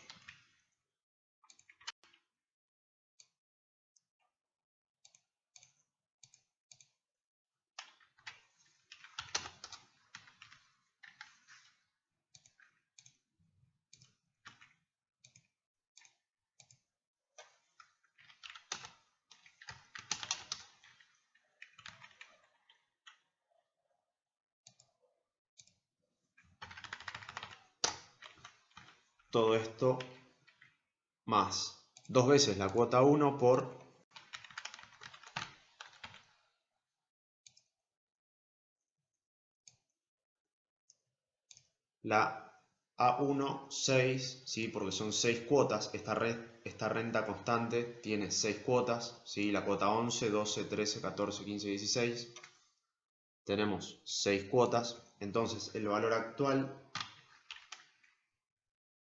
Todo esto más 2 veces la cuota 1 por la A1, 6, ¿sí? Porque son 6 cuotas. Esta renta constante tiene 6 cuotas, ¿sí? La cuota 11, 12, 13, 14, 15, 16. Tenemos 6 cuotas. Entonces el valor actual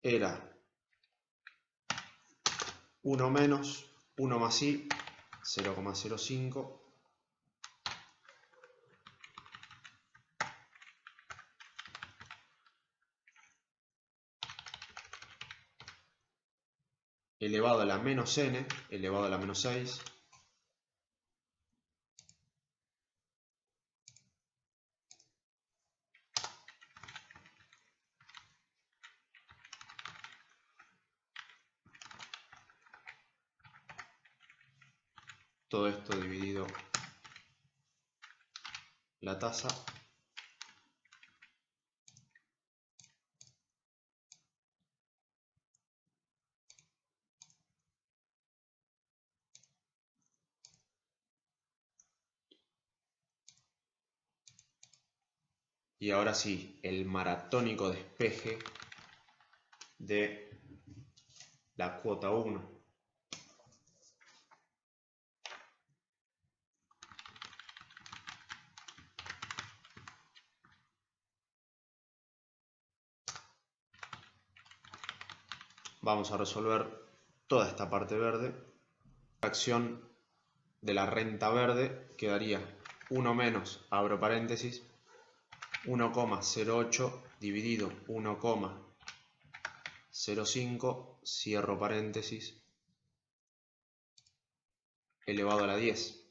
era 1 menos 1 más i, 0,05. elevado a la menos n elevado a la menos 6 todo esto dividido la tasa y ahora sí, el maratónico despeje de la cuota 1. Vamos a resolver toda esta parte verde. La fracción de la renta verde quedaría 1 menos, abro paréntesis, 1,08 dividido 1,05, cierro paréntesis, elevado a la 10.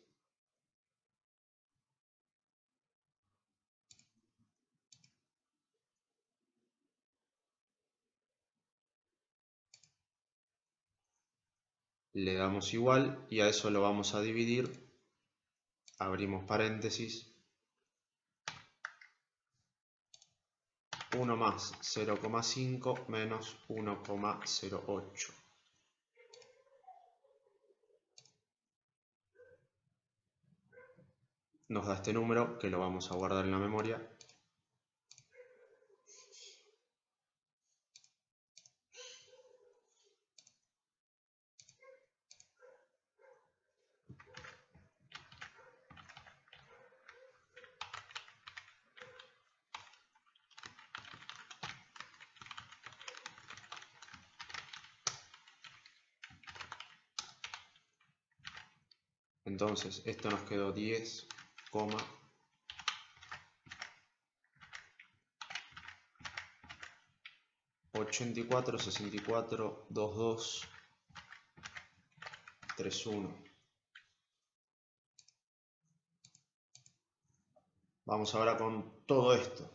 Le damos igual y a eso lo vamos a dividir, abrimos paréntesis, 1 más 0,5 menos 1,08. Nos da este número que lo vamos a guardar en la memoria. Entonces esto nos quedó 10,84642231. Vamos ahora con todo esto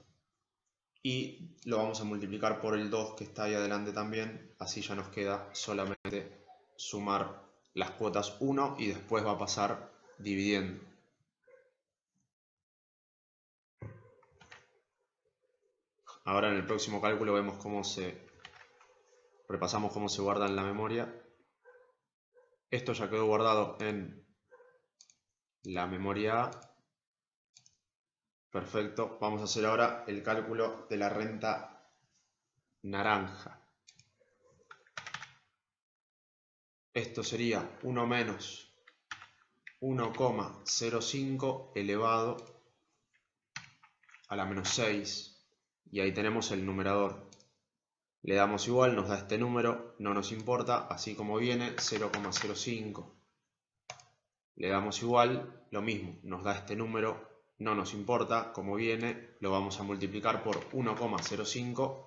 y lo vamos a multiplicar por el 2 que está ahí adelante también, así ya nos queda solamente sumar las cuotas 1 y después va a pasar dividiendo. Ahora en el próximo cálculo vemos repasamos cómo se guarda en la memoria. Esto ya quedó guardado en la memoria A. Perfecto. Vamos a hacer ahora el cálculo de la renta naranja. Esto sería 1 menos 1,05 elevado a la menos 6. Y ahí tenemos el numerador. Le damos igual, nos da este número, no nos importa, así como viene, 0,05. Le damos igual, lo mismo, nos da este número, no nos importa, como viene, lo vamos a multiplicar por 1,05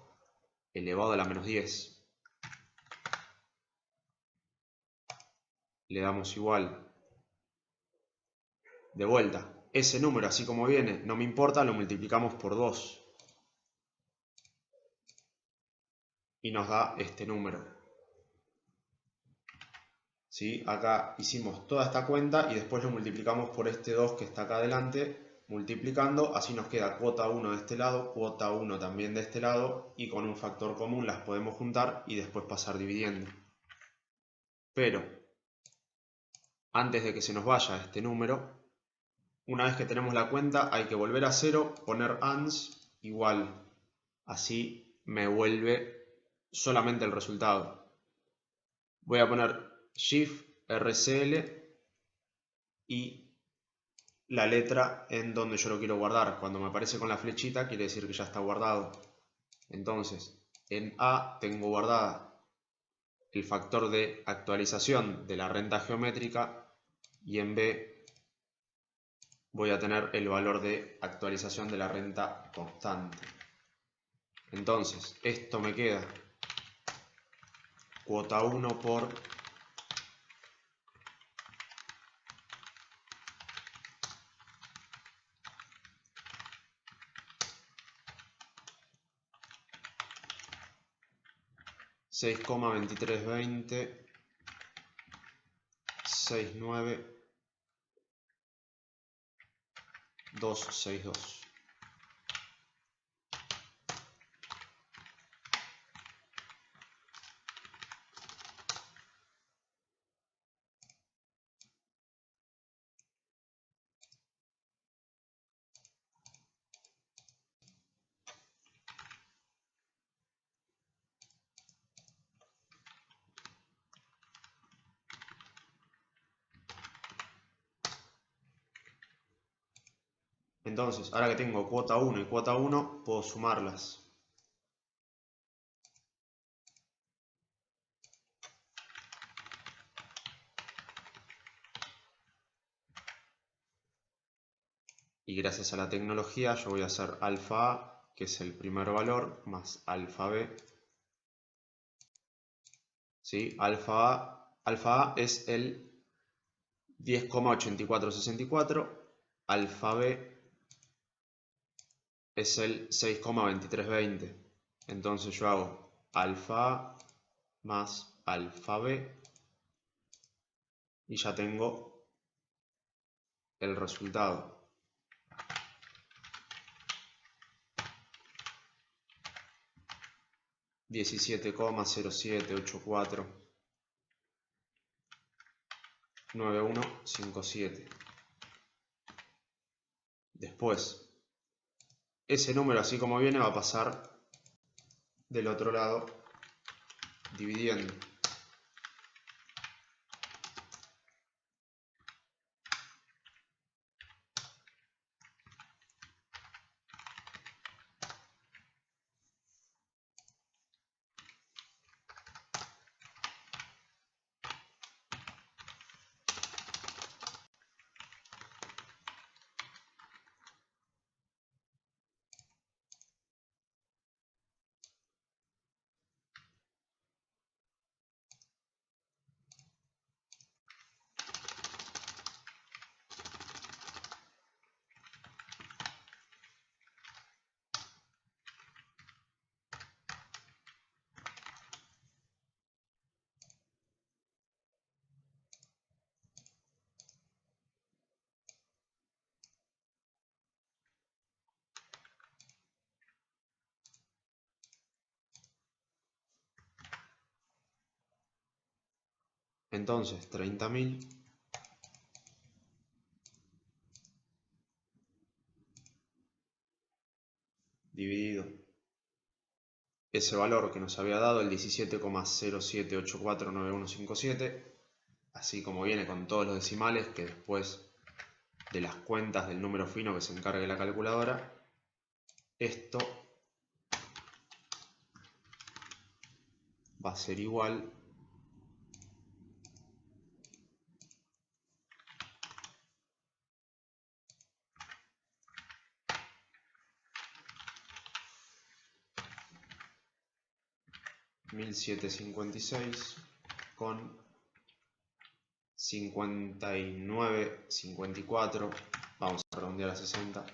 elevado a la menos 10. Le damos igual. De vuelta, ese número así como viene, no me importa, lo multiplicamos por 2. Y nos da este número. ¿Sí? Acá hicimos toda esta cuenta y después lo multiplicamos por este 2 que está acá adelante, multiplicando, así nos queda cuota 1 de este lado, cuota 1 también de este lado, y con un factor común las podemos juntar y después pasar dividiendo. Pero, antes de que se nos vaya este número, una vez que tenemos la cuenta hay que volver a 0, poner ANS igual, así me vuelve solamente el resultado. Voy a poner Shift RCL y la letra en donde yo lo quiero guardar. Cuando me aparece con la flechita quiere decir que ya está guardado. Entonces, en A tengo guardada el factor de actualización de la renta geométrica y en B voy a tener el valor de actualización de la renta constante. Entonces, esto me queda cuota 1 por $6,2320, 69, 262. Entonces, ahora que tengo cuota 1 y cuota 1, puedo sumarlas. Y gracias a la tecnología yo voy a hacer alfa A, que es el primer valor, más alfa B. ¿Sí? Alfa A es el 10,8464, alfa B es el 6,2320. Entonces yo hago alfa A más alfa B y ya tengo el resultado. 17,0784 9157. Después, ese número así como viene va a pasar del otro lado dividiendo. Entonces 30.000 dividido ese valor que nos había dado, el 17,07849157, así como viene con todos los decimales, que después de las cuentas del número fino que se encargue la calculadora, esto va a ser igual a 1756 con 59,54, vamos a redondear a 60.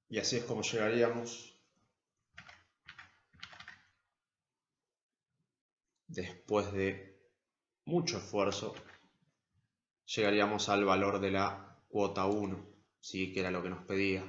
Y así es como llegaríamos después de mucho esfuerzo, llegaríamos al valor de la cuota 1, ¿sí? Que era lo que nos pedía.